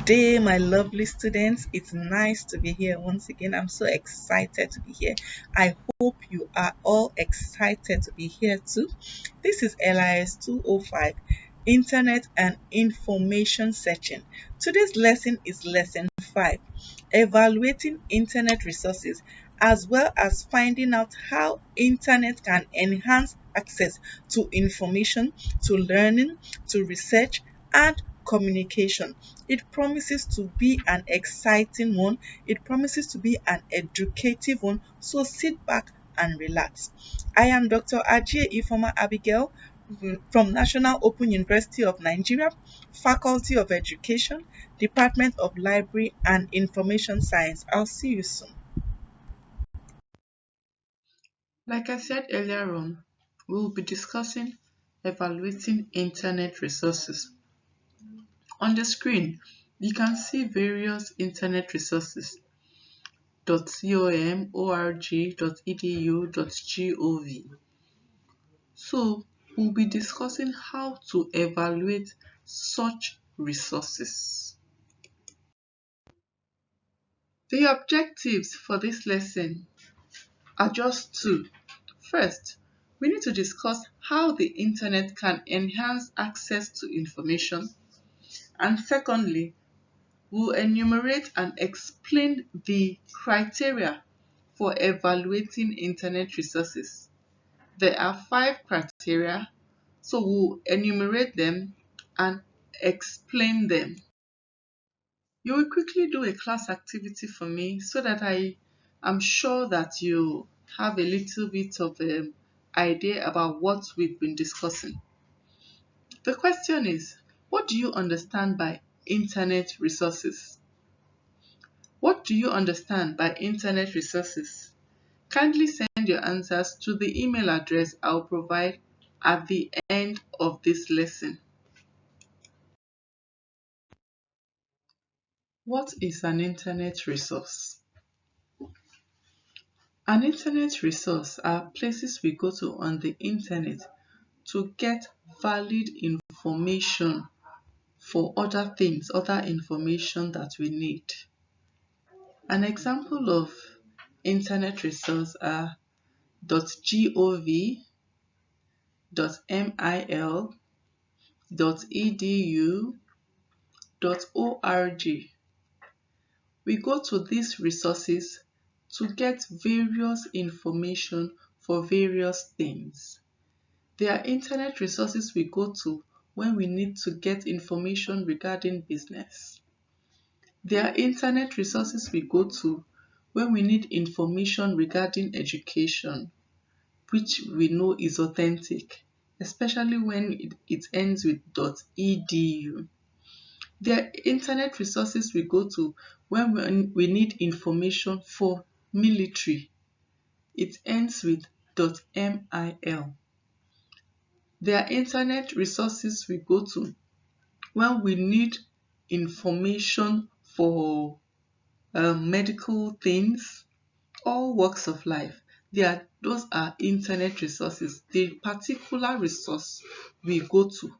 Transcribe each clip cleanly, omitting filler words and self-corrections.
day, my lovely students. It's nice to be here once again. I'm so excited to be here. I hope you are all excited to be here too. This is LIS 205 Internet and Information Searching. Today's lesson is lesson 5, evaluating internet resources, as well as finding out how internet can enhance access to information, to learning, to research, and communication. It promises to be an exciting one. It promises to be an educative one. So sit back and relax. I am Dr. Ajie Ifoma Abigail from National Open University of Nigeria, Faculty of Education, Department of Library and Information Science. I'll see you soon. Like I said earlier on, we will be discussing evaluating internet resources. On the screen, you can see various internet resources .com, org, .edu, .gov. So, we'll be discussing how to evaluate such resources. The objectives for this lesson are just two. First, we need to discuss how the internet can enhance access to information. And secondly, we'll enumerate and explain the criteria for evaluating internet resources. There are 5 criteria, so we'll enumerate them and explain them. You will quickly do a class activity for me so that I am sure that you have a little bit of idea about what we've been discussing. The question is, what do you understand by internet resources? What do you understand by internet resources? Kindly send your answers to the email address I'll provide at the end of this lesson. What is an internet resource? An internet resource are places we go to on the internet to get valid information for other things, other information that we need. An example of internet resource are .gov, .mil, .edu, .org. We go to these resources to get various information for various things. There are internet resources we go to when we need to get information regarding business. There are internet resources we go to when we need information regarding education, which we know is authentic, especially when it ends with .edu. There are internet resources we go to when we need information for military. It ends with .mil. There are internet resources we go to when we need information for medical things, all walks of life. Those are internet resources. The particular resource we go to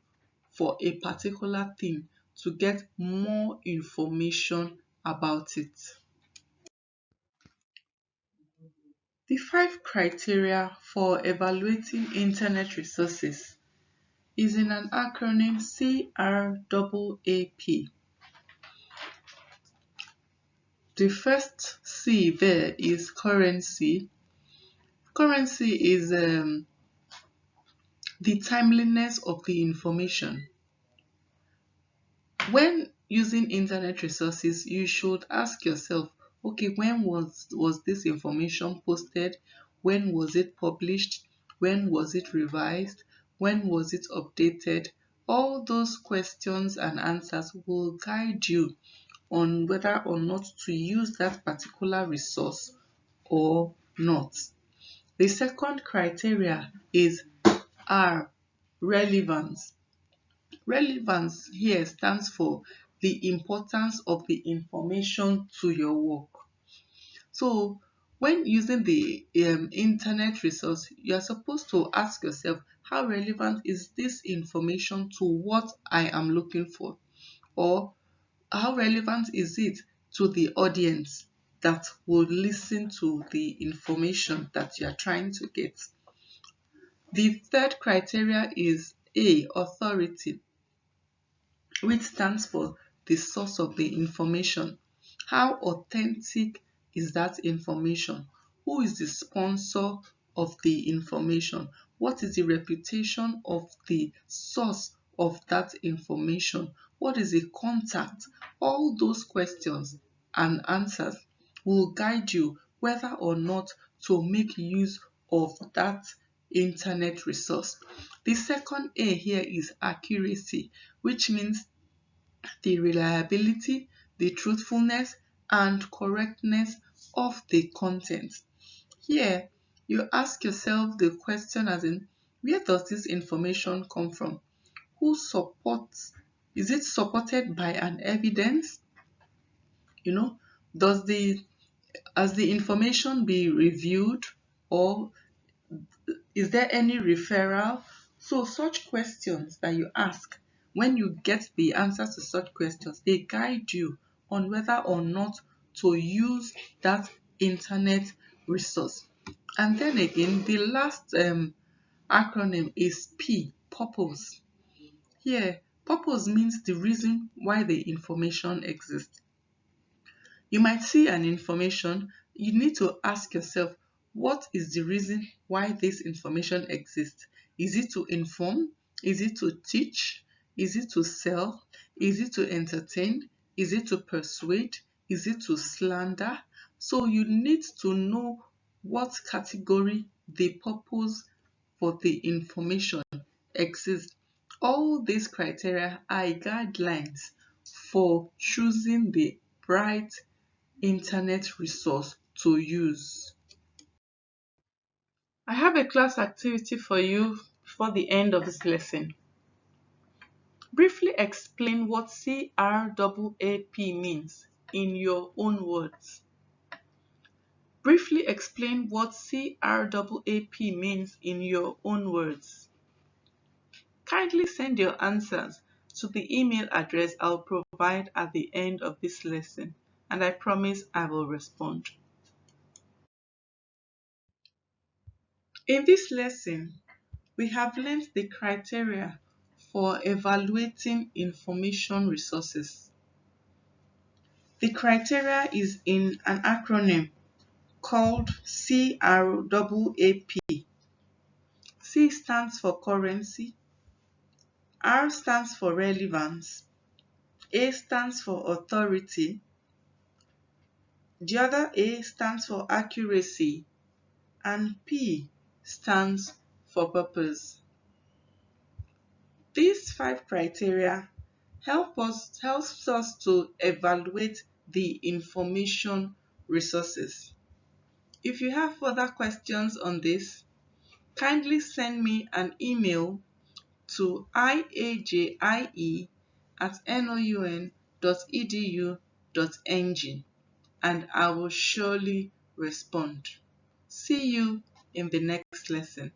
for a particular thing to get more information about it. The 5 criteria for evaluating internet resources is in an acronym CRAAP. The first C there is currency. Currency is the timeliness of the information. When using internet resources, you should ask yourself, okay, when was this information posted? When was it published? When was it revised? When was it updated? All those questions and answers will guide you on whether or not to use that particular resource or not. The second criteria is R, relevance. Relevance here stands for the importance of the information to your work. So when using the internet resource, you are supposed to ask yourself, how relevant is this information to what I am looking for? Or how relevant is it to the audience that will listen to the information that you are trying to get? The third criteria is A, authority, which stands for the source of the information. How authentic is that information? Who is the sponsor of the information? What is the reputation of the source of that information? What is the contact? All those questions and answers will guide you whether or not to make use of that internet resource. The second A here is accuracy, which means the reliability, the truthfulness, and correctness of the content. Here, you ask yourself the question as in, where does this information come from? Who supports? Is it supported by an evidence? You know, does the has the information be reviewed, or is there any referral? So such questions that you ask, when you get the answers to such questions, they guide you on whether or not to use that internet resource. And then again, the last acronym is P, purpose. Here, purpose means the reason why the information exists. You might see an information, you need to ask yourself, what is the reason why this information exists? Is it to inform? Is it to teach? Is it to sell? Is it to entertain? Is it to persuade? Is it to slander? So you need to know what category the purpose for the information exists. All these criteria are guidelines for choosing the right internet resource to use. I have a class activity for you before the end of this lesson. Briefly explain what CRAAP means in your own words. Briefly explain what CRAAP means in your own words. Kindly send your answers to the email address I'll provide at the end of this lesson, and I promise I will respond. In this lesson, we have learned the criteria for evaluating information resources. The criteria is in an acronym called CRAAP. C stands for currency, R stands for relevance, A stands for authority, the other A stands for accuracy, and P stands for purpose. These five criteria helps us to evaluate the information resources. If you have further questions on this, kindly send me an email to iajie@noun.edu.ng and I will surely respond. See you in the next lesson.